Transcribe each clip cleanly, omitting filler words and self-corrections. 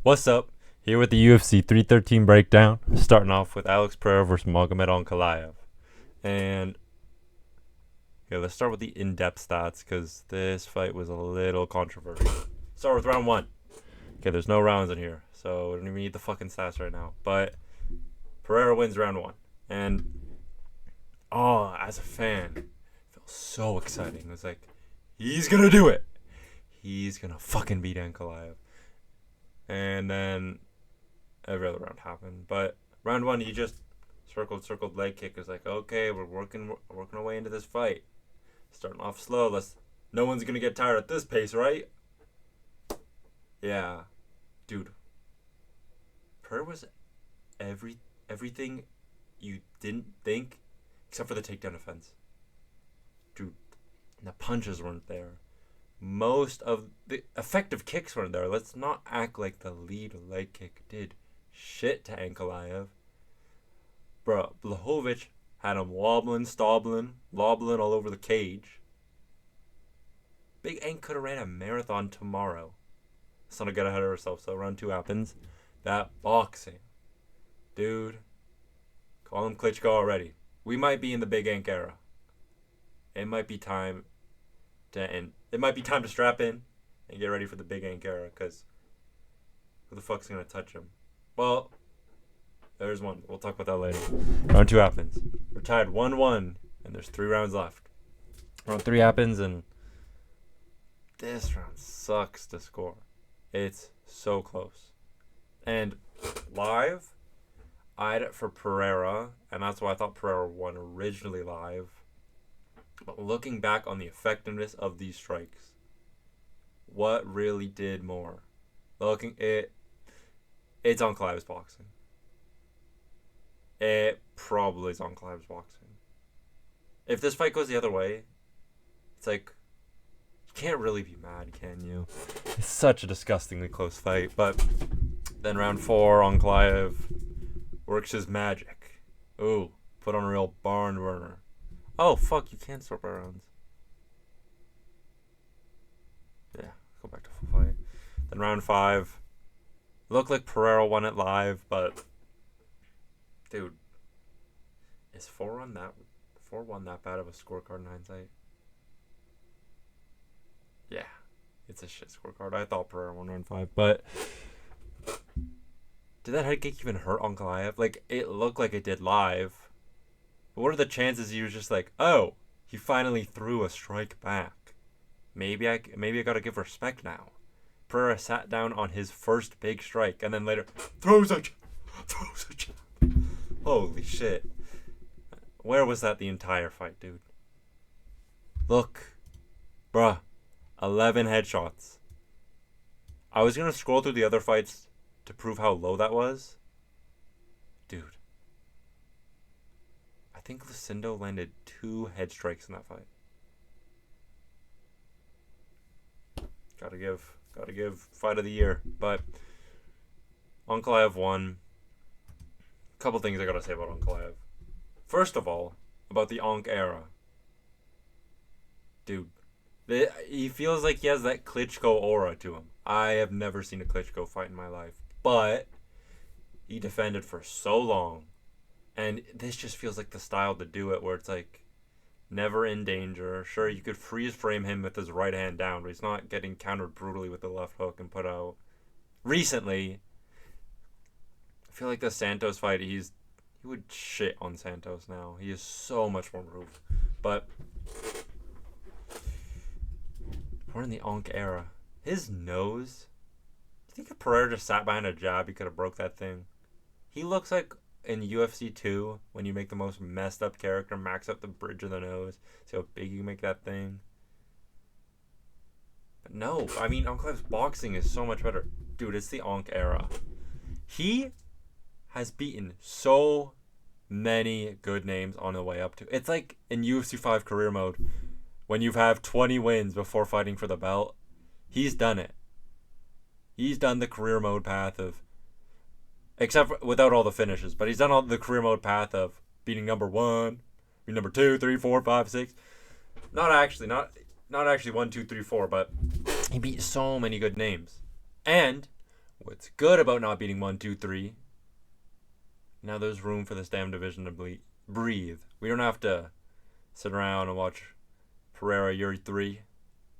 What's up? Here with the UFC 313 breakdown. Starting off with Alex Pereira versus Magomed Ankalaev. And yeah, let's start with the in-depth stats because this fight was a little controversial. Start with round one. Okay, there's no rounds in here, so we don't even need the fucking stats right now. But Pereira wins round one. And as a fan, it felt so exciting. It was like, he's gonna do it. He's gonna fucking beat Ankalaev. And then every other round happened. But round one, he just circled leg kick. Is like, okay, we're working our way into this fight. Starting off slow. No one's gonna get tired at this pace, right? Yeah, dude. Pereira was everything you didn't think, except for the takedown defense. Dude, the punches weren't there. Most of the effective kicks weren't there. Let's not act like the lead leg kick did shit to Ankalaev. Bro, Blachowicz had him wobbling, lobbling all over the cage. Big Ank could have ran a marathon tomorrow. Let's not get ahead of ourselves. So round two happens. That boxing. Dude, call him Klitschko already. We might be in the Big Ank era. It might be time to end. It might be time to strap in and get ready for the Big Ank era, because who the fuck's going to touch him? Well, there's one. We'll talk about that later. Round two happens. We're tied 1-1, and there's 3 rounds left. Round 3 happens, and this round sucks to score. It's so close. And live, I had it for Pereira, and that's why I thought Pereira won originally live. But looking back on the effectiveness of these strikes, what really did more? It's Ankalaev's boxing. It probably is Ankalaev's boxing. If this fight goes the other way, it's like, you can't really be mad, can you? It's such a disgustingly close fight. But then round 4, Ankalaev works his magic. Ooh, put on a real barn burner. Oh, fuck, you can't start by rounds. Yeah, go back to full fight. Then round 5. Looked like Pereira won it live, but dude, is 4-1 that bad of a scorecard in hindsight? Yeah, it's a shit scorecard. I thought Pereira won round 5, but did that head kick even hurt Ankalaev? Like, it looked like it did live. But what are the chances he was just like, oh, he finally threw a strike back? Maybe I gotta give respect now. Pereira sat down on his first big strike, and then later throws a jab. Holy shit. Where was that the entire fight, dude? Look. Bruh. 11 headshots. I was gonna scroll through the other fights to prove how low that was. Dude. I think Lucindo landed 2 head strikes in that fight. Gotta give fight of the year. But Ankalaev won. Couple things I gotta say about Ankalaev. First of all, about the Ank era. Dude, he feels like he has that Klitschko aura to him. I have never seen a Klitschko fight in my life. But he defended for so long. And this just feels like the style to do it, where it's like never in danger. Sure, you could freeze frame him with his right hand down, but he's not getting countered brutally with the left hook and put out. Recently, I feel like the Santos fight, he would shit on Santos now. He is so much more improved. But we're in the Ank era. His nose. You think if Pereira just sat behind a jab, he could have broke that thing? He looks like in UFC 2, when you make the most messed up character, max out the bridge of the nose, see how big you make that thing. But no, I mean, Ankalaev's boxing is so much better. Dude, it's the Ank era. He has beaten so many good names on the way up to. It's like in UFC 5 career mode, when you have 20 wins before fighting for the belt. He's done it. He's done the career mode path of, except for, without all the finishes, but he's done all the career mode path of beating number 1, beating number 2, 3, 4, 5, 6. Not actually 1, 2, 3, 4, but he beat so many good names. And What's good about not beating 1, 2, 3? Now there's room for this damn division to breathe. We don't have to sit around and watch Pereira Yuri 3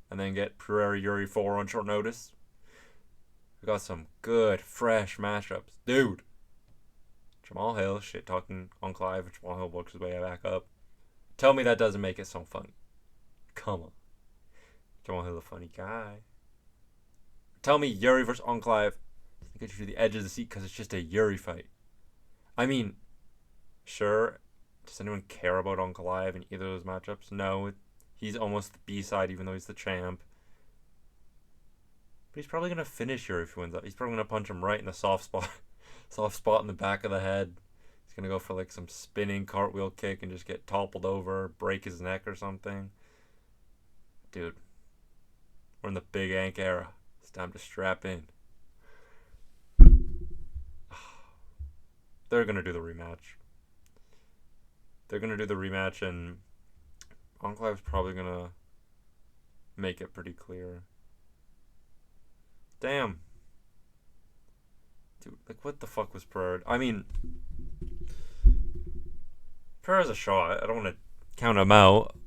and then get Pereira Yuri 4 on short notice. We got some good, fresh matchups. Dude. Jamal Hill, shit talking Ankalaev. Jamal Hill works his way back up. Tell me that doesn't make it so funny. Come on. Jamal Hill's a funny guy. Tell me Yuri versus Ankalaev doesn't get you to the edge of the seat because it's just a Yuri fight. I mean, sure, does anyone care about Ankalaev in either of those matchups? No, he's almost the B-side even though he's the champ. But he's probably going to finish Yuri if he wins that. He's probably going to punch him right in the soft spot in the back of the head. He's going to go for like some spinning cartwheel kick and just get toppled over, break his neck or something. Dude, we're in the big Ank era. It's time to strap in. They're going to do the rematch. And Ankalaev's probably going to make it pretty clear. Damn. Dude, like, what the fuck was Pereira? I mean, Pereira's a shot. I don't want to count him out.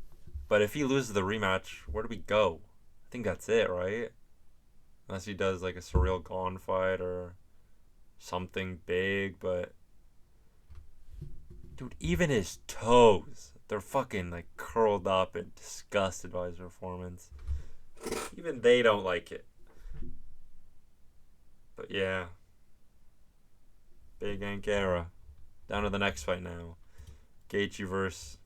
But if he loses the rematch, where do we go? I think that's it, right? Unless he does, like, a surreal Gone fight or something big, but... Dude, even his toes, they're fucking, like, curled up and disgusted by his performance. Even they don't like it. But, yeah. Big Ank era. Down to the next fight now. Gaethje versus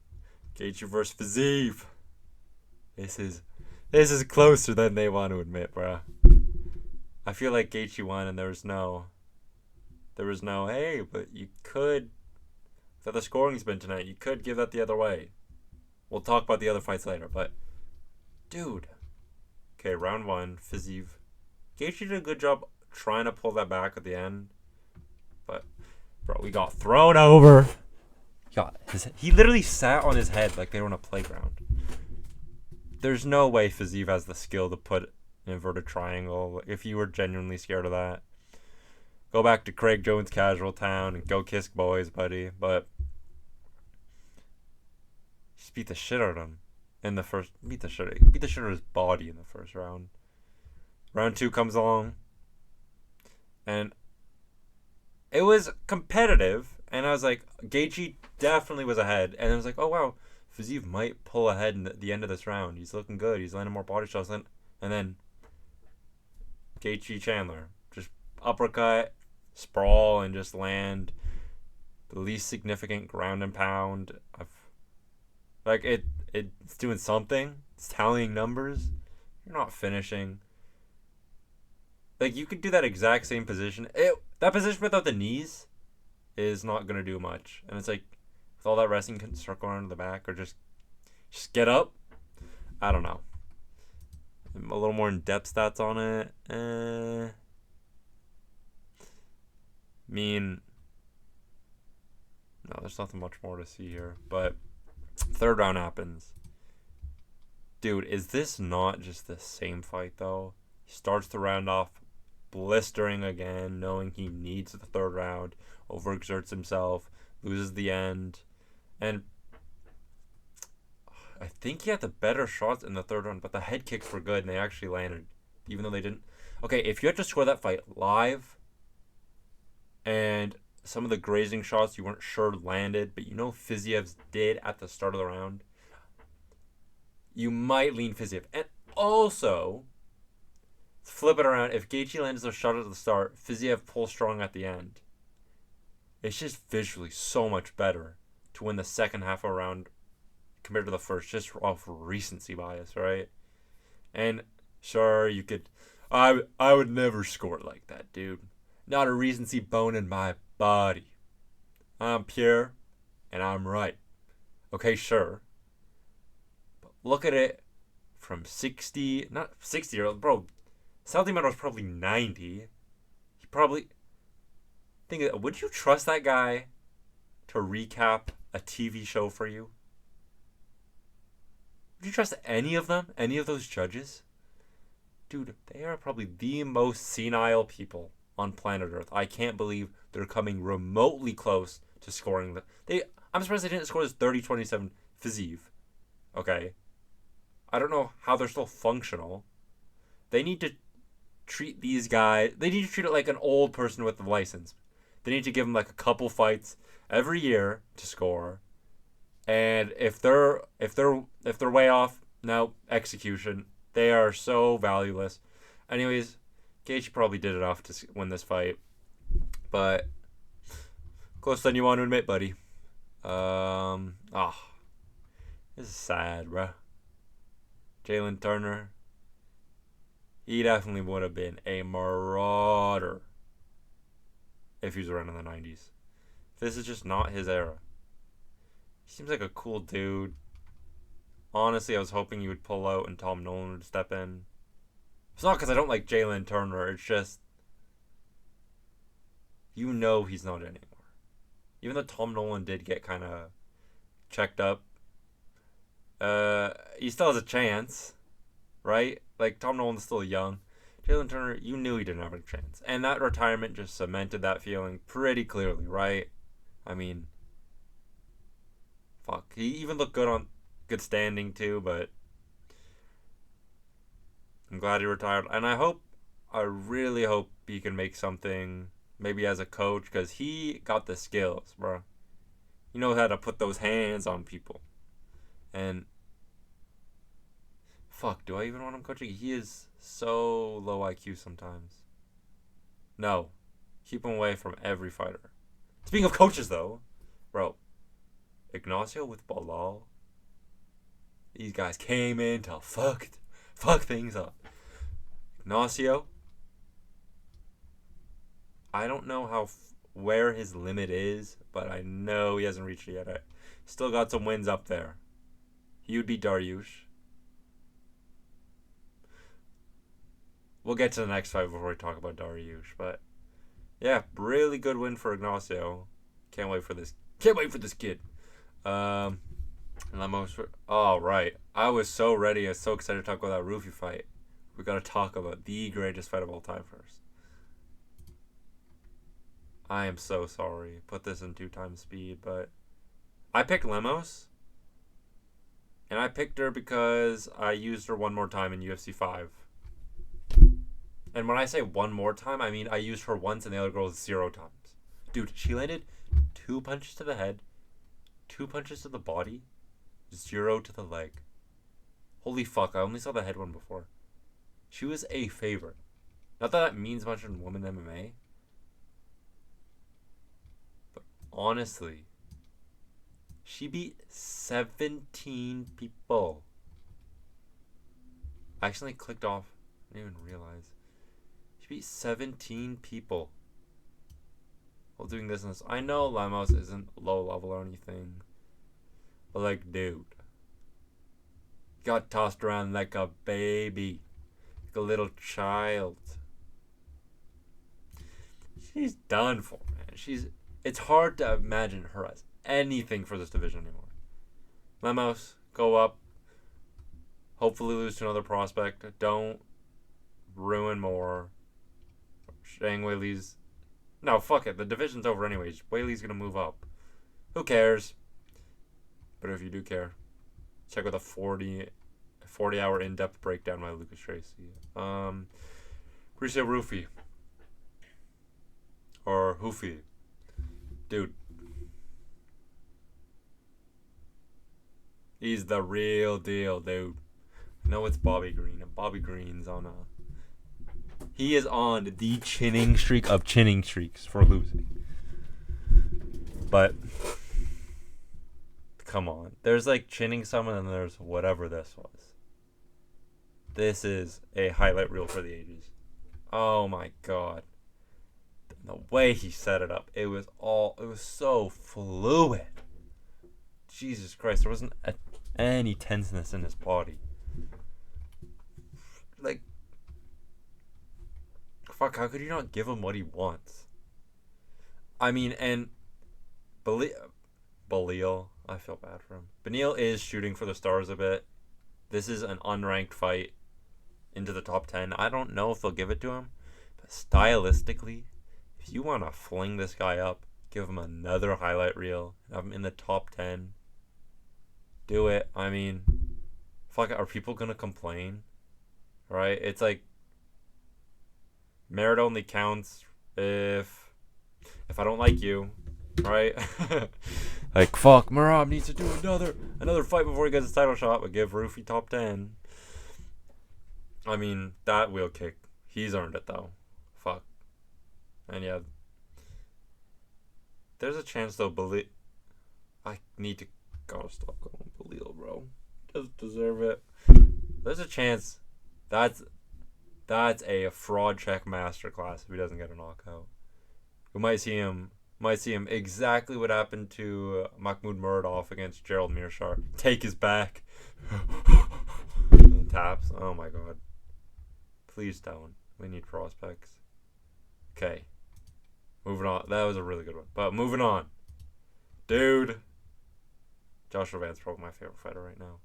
Fiziev. This is closer than they want to admit, bruh. I feel like Gaethje won and there was no, hey, but you could, if the scoring's been tonight, you could give that the other way. We'll talk about the other fights later, but, dude. Okay, round 1, Fiziev. Gaethje did a good job trying to pull that back at the end. But, bro, we got thrown over. He literally sat on his head like they were on a playground. There's no way Fiziev has the skill to put an inverted triangle. If you were genuinely scared of that, go back to Craig Jones Casual Town and go kiss boys, buddy. But just beat the shit out of him in the first. Beat the shit out of his body in the first round. Round 2 comes along, and it was competitive. And I was like, Gaethje definitely was ahead. And I was like, oh, wow, Fiziev might pull ahead in the end of this round. He's looking good. He's landing more body shots. And then Gaethje Chandler. Just uppercut, sprawl, and just land the least significant ground and pound. It's doing something. It's tallying numbers. You're not finishing. Like, you could do that exact same position. That position without the knees is not going to do much. And it's like, with all that resting, can circle around to the back or just get up. I don't know. A little more in-depth stats on it. No, there's nothing much more to see here. But third round happens. Dude, is this not just the same fight, though? He starts the round off blistering again, knowing he needs the third round, overexerts himself, loses the end, and I think he had the better shots in the third round, but the head kicks were good and they actually landed, even though they didn't. Okay, if you had to score that fight live and some of the grazing shots you weren't sure landed, but you know Fiziev's did at the start of the round, you might lean Fiziev. And also, flip it around, if Gaethje lands the shot at the start, Fiziev pulls strong at the end. It's just visually so much better to win the second half of a round compared to the first, just off recency bias, right? And sure, you could, I would never score it like that, dude. Not a recency bone in my body. I'm pure, and I'm right. Okay, sure. But look at it from 60, not 60-year-old, bro. Salty Meadows probably 90. He probably... would you trust that guy to recap a TV show for you? Would you trust any of them? Any of those judges? Dude, they are probably the most senile people on planet Earth. I can't believe they're coming remotely close to scoring I'm surprised they didn't score this 30-27 Fiziev. Okay. I don't know how they're still functional. They need to treat these guys. They need to treat it like an old person with a license. They need to give them like a couple fights every year to score. And if they're way off, no execution. They are so valueless. Anyways, Gaethje probably did enough to win this fight, but closer than you want to admit, buddy. This is sad, bro. Jalin Turner, he definitely would have been a marauder if he was around in the 90s. This is just not his era. He seems like a cool dude. Honestly, I was hoping he would pull out and Tom Nolan would step in. It's not because I don't like Jalin Turner. It's just, he's not anymore. Even though Tom Nolan did get kind of checked up, he still has a chance, right? Like, Tom Nolan's still young. Jalin Turner, you knew he didn't have a chance. And that retirement just cemented that feeling pretty clearly, right? I mean, fuck. He even looked good standing too, but I'm glad he retired. And I really hope he can make something, maybe as a coach, because he got the skills, bro. He knows how to put those hands on people. And fuck, do I even want him coaching? He is so low IQ sometimes. No. Keep him away from every fighter. Speaking of coaches, though, bro, Ignacio with Bilal, these guys came in to fuck things up. Ignacio, I don't know where his limit is, but I know he hasn't reached it yet. Still got some wins up there. He would be Dariush. We'll get to the next fight before we talk about Dariush, but yeah, really good win for Ignacio. Can't wait for this kid. And oh, right. I was so ready. I was so excited to talk about that Ruffy fight. We got to talk about the greatest fight of all time first. I am so sorry. Put this in 2x speed, but I picked Lemos. And I picked her because I used her one more time in UFC 5. And when I say one more time, I mean I used her once and the other girl 0 times. Dude, she landed 2 punches to the head, 2 punches to the body, 0 to the leg. Holy fuck, I only saw the head one before. She was a favorite. Not that that means much in women MMA. But honestly, she beat 17 people. I accidentally clicked off. I didn't even realize. She beat 17 people while doing this. I know Lemos isn't low level or anything, but like, dude, got tossed around like a baby, like a little child. She's done for, man. It's hard to imagine her as anything for this division anymore. Lemos, go up. Hopefully lose to another prospect. Don't ruin more. Shang Weili's... No, fuck it. The division's over anyways. Weili's going to move up. Who cares? But if you do care, check out a 40-hour in-depth breakdown by Lucas Tracy. Mauricio Ruffy. Or Hoofy. Dude. He's the real deal, dude. I know it's Bobby Green, and Bobby Green's on he is on the chinning streak of chinning streaks for losing. But come on. There's like chinning someone and there's whatever this was. This is a highlight reel for the ages. Oh my god. The way he set it up, it was so fluid. Jesus Christ, there wasn't any tenseness in his body. Like, fuck, how could you not give him what he wants? I mean, and Belial, I feel bad for him. Beneil is shooting for the stars a bit. This is an unranked fight into the top 10. I don't know if they'll give it to him, But stylistically, if you want to fling this guy up, give him another highlight reel, have him in the top 10, do it. I mean, fuck, are people going to complain? Right? It's like, merit only counts if I don't like you, right? Like, fuck, Merab needs to do another fight before he gets his title shot, but give Ruffy top 10. I mean, that wheel kick, he's earned it though. Fuck. And yeah, there's a chance though. I need to gotta stop going Leal, bro. Doesn't deserve it. There's a chance that's a fraud check masterclass if he doesn't get a knockout. We might see him exactly what happened to Mahmoud Muradov against Gerald Mearshar. Take his back. Taps. Oh my god. Please don't. We need prospects. Okay. Moving on. That was a really good one. But moving on. Dude. Joshua Van's probably my favorite fighter right now.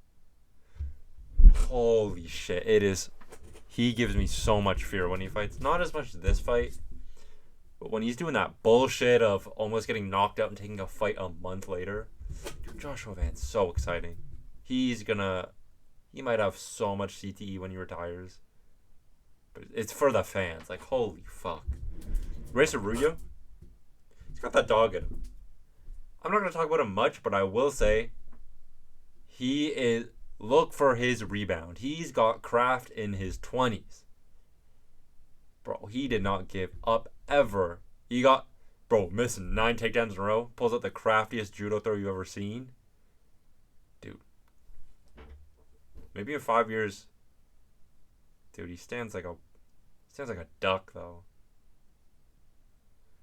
Holy shit. It is. He gives me so much fear when he fights. Not as much as this fight. But when he's doing that bullshit of almost getting knocked out and taking a fight a month later. Dude, Joshua Van's so exciting. He might have so much CTE when he retires. But it's for the fans. Like, holy fuck. Rei Tsuruya, he's got that dog in him. I'm not going to talk about him much, but I will say look for his rebound. He's got craft in his 20s. Bro, he did not give up ever. Missing 9 takedowns in a row. Pulls out the craftiest judo throw you've ever seen. Dude. Maybe in 5 years. Dude, he stands like a duck, though.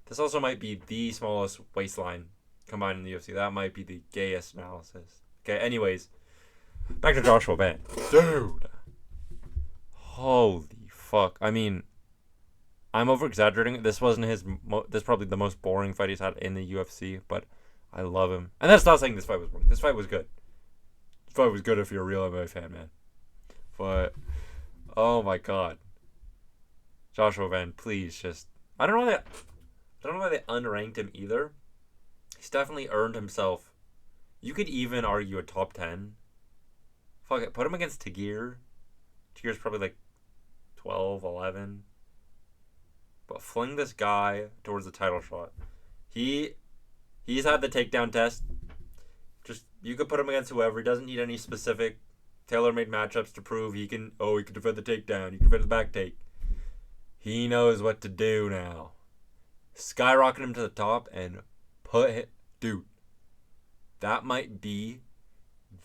This also might be the smallest waistline combined in the UFC. That might be the gayest analysis. Okay, anyways. Back to Joshua Van. Dude. Holy fuck. I mean, I'm over-exaggerating. This wasn't this is probably the most boring fight he's had in the UFC, but I love him. And that's not saying this fight was boring. This fight was good. This fight was good if you're a real MMA fan, man. But, oh my god. Joshua Van, please just... I don't know why they unranked him either. He's definitely earned himself. You could even argue a top 10. Fuck it. Put him against Tagir. Tagir's probably like 12, 11. But fling this guy towards the title shot. He's had the takedown test. Just, you could put him against whoever. He doesn't need any specific tailor-made matchups to prove he can defend the takedown. He can defend the back take. He knows what to do now. Skyrocket him to the top and dude, that might be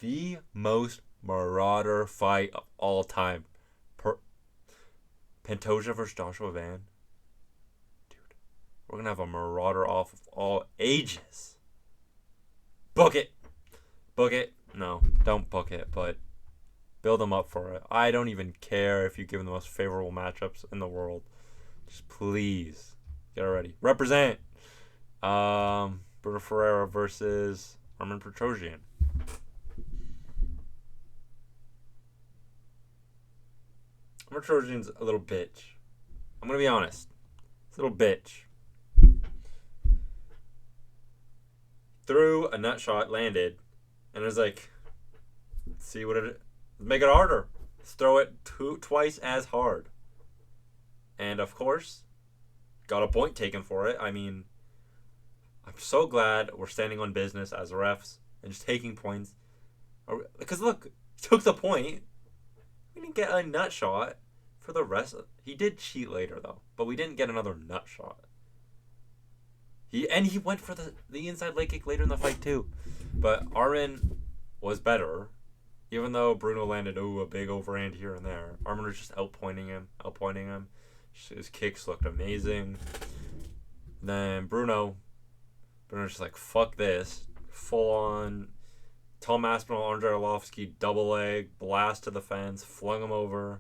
the most marauder fight of all time. Pantoja versus Joshua Van. Dude, we're going to have a marauder off of all ages. Book it. Book it. No, don't book it, but build them up for it. I don't even care if you give them the most favorable matchups in the world. Just please get ready. Represent. Ferreira versus Armen Petrosyan. Petrosyan's a little bitch. I'm gonna be honest. It's a little bitch. Threw a nut shot, landed, and it was like, see what it. Make it harder. Let's throw it twice as hard. And of course, got a point taken for it. I mean, I'm so glad we're standing on business as refs and just taking points. Because look, he took the point. We didn't get a nut shot for the rest. He did cheat later though, but we didn't get another nut shot. He went for the inside leg kick later in the fight too. But Armen was better. Even though Brunno landed a big overhand here and there, Armen was just outpointing him. His kicks looked amazing. Then Brunno's just like, fuck this. Full on Tom Aspinall, Andrei Arlovsky, double leg, blast to the fence, flung him over.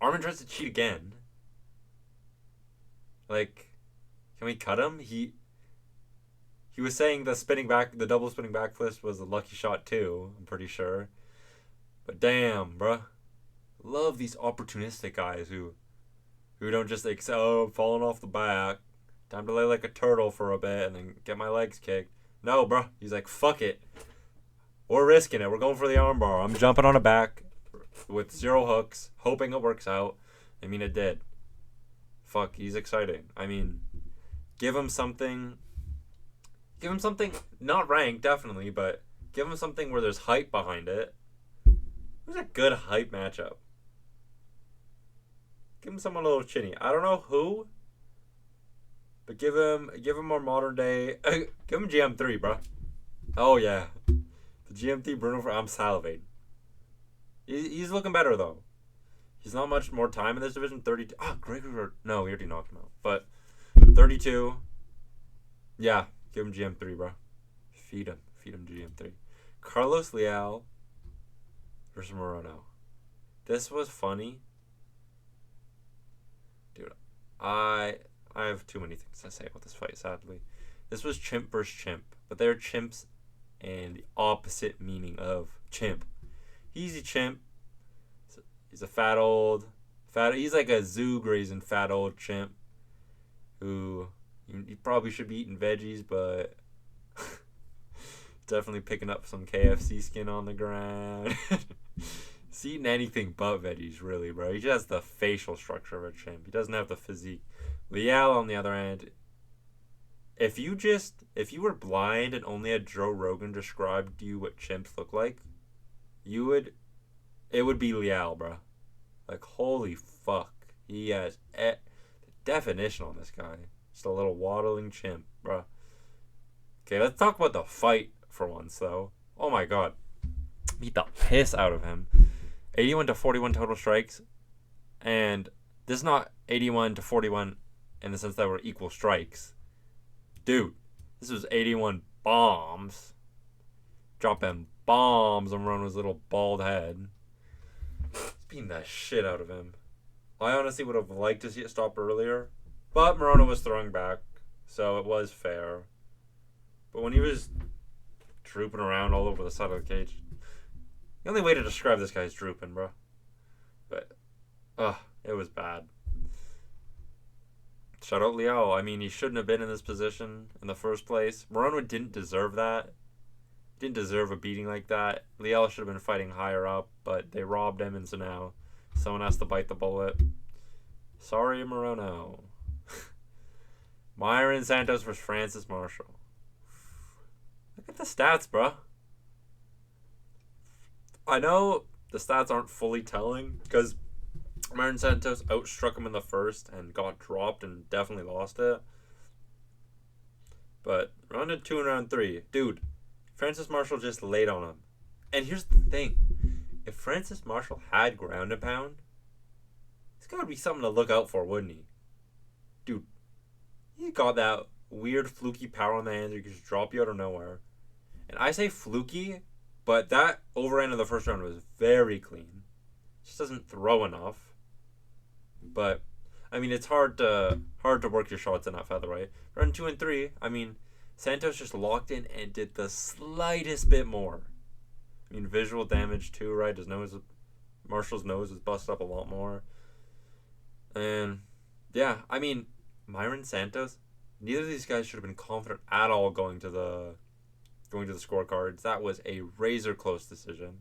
Armen tries to cheat again. Like, can we cut him? He was saying the double spinning back fist was a lucky shot too, I'm pretty sure. But damn, bruh. Love these opportunistic guys who who don't just like, oh, I'm falling off the back. Time to lay like a turtle for a bit and then get my legs kicked. No, bro. He's like, fuck it. We're risking it. We're going for the armbar. I'm jumping on a back with 0 hooks, hoping it works out. I mean, it did. Fuck, he's exciting. I mean, give him something. Give him something, not ranked, definitely, but give him something where there's hype behind it. Who's a good hype matchup? Give him someone a little chinny. I don't know who, but give him more modern day. Give him GM3, bro. Oh yeah, the GM3 Brunno. I'm salivating. He's looking better though. He's not much more time in this division. 32. Gregor. No, we already knocked him out. But 32. Yeah, give him GM3, bro. Feed him GM3. Carlos Leal versus Morono. This was funny. Dude, I have too many things to say about this fight, sadly. This was chimp versus chimp, but they're chimps and the opposite meaning of chimp. He's a chimp. He's a he's like a zoo grazing fat old chimp who he probably should be eating veggies, but definitely picking up some KFC skin on the ground. He's eating anything but veggies, really, bro. He just has the facial structure of a chimp. He doesn't have the physique. Leal, on the other hand, if you were blind and only had Joe Rogan describe to you what chimps look like, it would be Leal, bro. Like, holy fuck. He has the definition on this guy. Just a little waddling chimp, bro. Okay, let's talk about the fight for once, though. Oh my god. Beat the piss out of him. 81-41 total strikes. And this is not 81-41 in the sense that we're equal strikes. Dude, this was 81 bombs. Dropping bombs on Morono's little bald head. Beating the shit out of him. I honestly would have liked to see it stop earlier. But Morono was throwing back. So it was fair. But when he was drooping around all over the side of the cage. The only way to describe this guy is drooping, bro. But, it was bad. Shout out Leal. I mean, he shouldn't have been in this position in the first place. Morono didn't deserve that. Didn't deserve a beating like that. Leal should have been fighting higher up, but they robbed him, and so now someone has to bite the bullet. Sorry, Morono. Mairon Santos versus Francis Marshall. Look at the stats, bro. I know the stats aren't fully telling because Mairon Santos outstruck him in the first and got dropped and definitely lost it. But round 2 and round 3, dude, Francis Marshall just laid on him. And here's the thing. If Francis Marshall had ground and pound, it's got to be something to look out for, wouldn't he? Dude, he got that weird fluky power on the hands where he could just drop you out of nowhere. And I say fluky, but that overhand of the first round was very clean. Just doesn't throw enough. But, I mean, it's hard to work your shots in that featherweight. Round 2 and 3, I mean, Santos just locked in and did the slightest bit more. I mean, visual damage too, right? Marshall's nose was busted up a lot more. And, yeah, I mean, Mairon Santos, neither of these guys should have been confident at all going to the scorecards. That was a razor close decision.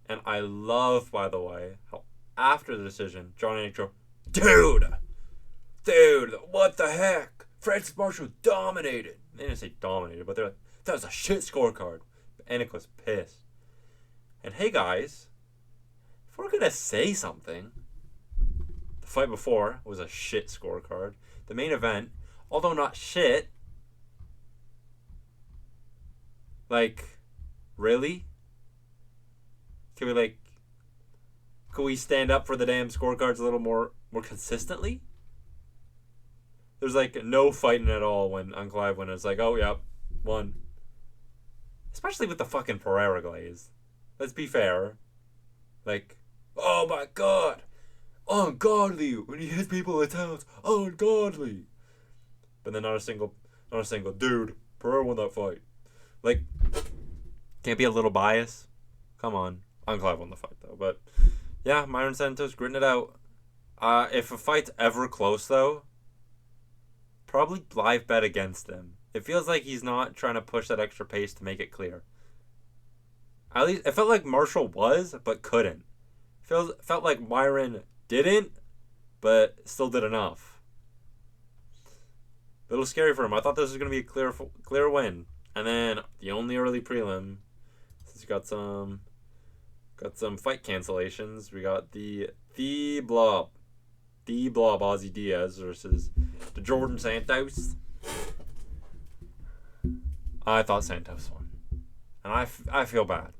And I love, by the way, how after the decision, John Ank, dude, what the heck? Francis Marshall dominated. They didn't say dominated, but they're like, that was a shit scorecard. Anik was pissed. And hey guys, if we're gonna say something, the fight before was a shit scorecard. The main event, although not shit, like, really? Can we stand up for the damn scorecards a little more consistently? There's like no fighting at all when Ankalaev went. It's like, oh yeah, won. Especially with the fucking Pereira glaze. Let's be fair. Like, oh my god, ungodly when he hits people with tails, ungodly. But then not a single dude. Pereira won that fight. Like, can't be a little bias. Come on. Ankalaev won the fight, though. But, yeah, Mairon Santos gritting it out. If a fight's ever close, though, probably live bet against him. It feels like he's not trying to push that extra pace to make it clear. At least it felt like Marshall was, but couldn't. Felt like Mairon didn't, but still did enough. A little scary for him. I thought this was going to be a clear win. And then the only early prelim, since we got some fight cancellations, we got the Blob Ozzy Diaz versus the Djorden Santos. I thought Santos won, and I feel bad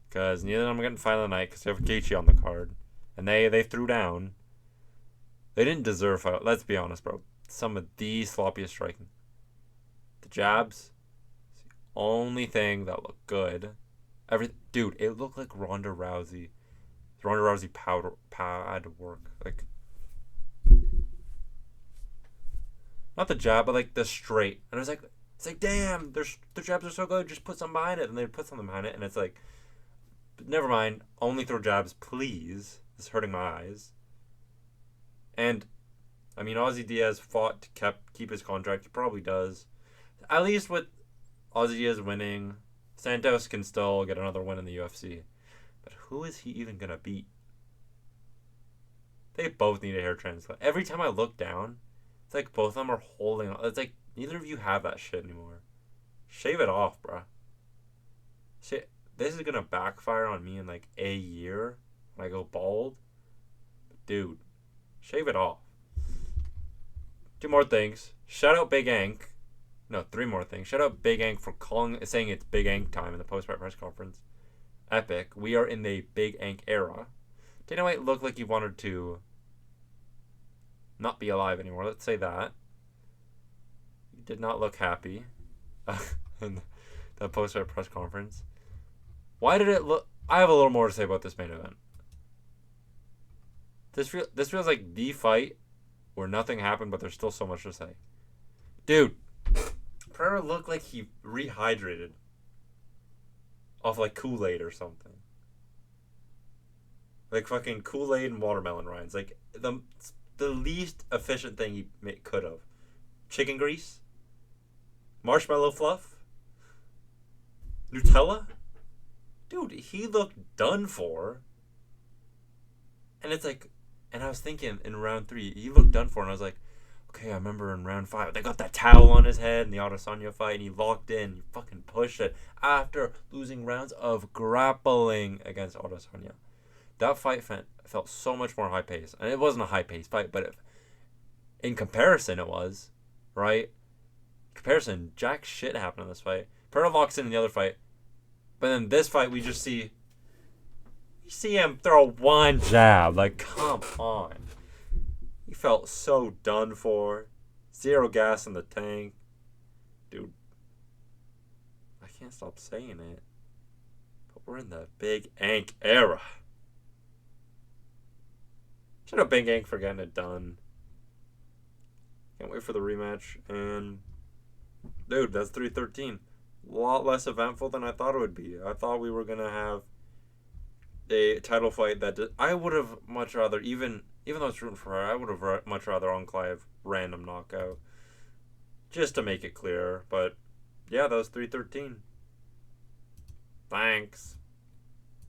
because neither of them are getting fight of the night because they have Gaethje on the card, and they threw down. They didn't deserve fight. Let's be honest, bro. Some of the sloppiest striking. The jabs, it's the only thing that looked good. Dude, it looked like Ronda Rousey pad work. Like, not the jab, but like the straight. And it's like, damn, their jabs are so good. Just put something behind it, and they put something behind it, and it's like, but never mind. Only throw jabs, please. It's hurting my eyes. And I mean, Ozzy Diaz fought to keep his contract. He probably does. At least with Ozzy Diaz winning, Santos can still get another win in the UFC. But who is he even going to beat? They both need a hair transplant. Every time I look down, it's like both of them are holding on. It's like neither of you have that shit anymore. Shave it off, bruh. Shit, this is going to backfire on me in like a year when I go bald. Dude, shave it off. 2 more things. Shout out Big Ank. No, 3 more things. Shout out Big Ank for saying it's Big Ank time in the post-fight press conference. Epic. We are in the Big Ank era. Dana White looked like he wanted to not be alive anymore. Let's say that. He did not look happy in the post-fight press conference. Why did it look... I have a little more to say about this main event. This feels like the fight where nothing happened, but there's still so much to say. Dude, Pereira looked like he rehydrated off like Kool-Aid or something. Like fucking Kool-Aid and watermelon rinds. Like the least efficient thing he could have. Chicken grease? Marshmallow fluff? Nutella? Dude, he looked done for. And it's like, and I was thinking in round 3, he looked done for, and I was like, okay, I remember in round 5, they got that towel on his head in the Adesanya fight, and he locked in, he fucking pushed it after losing rounds of grappling against Adesanya. That fight felt so much more high-paced, and it wasn't a high-paced fight, but in comparison, it was, right? Comparison, jack shit happened in this fight. Pereira locks in the other fight, but then this fight, we just see him throw one jab. Like, come on. He felt so done for. 0 gas in the tank. Dude. I can't stop saying it. But we're in the Big Ank era. Shout out Big Ank for getting it done. Can't wait for the rematch. And, dude, that's 313. A lot less eventful than I thought it would be. I thought we were going to have a title fight that I would have much rather, even though it's rooting for her, I would have much rather Ankalaev random knockout, just to make it clear. But yeah, that was 313. Thanks.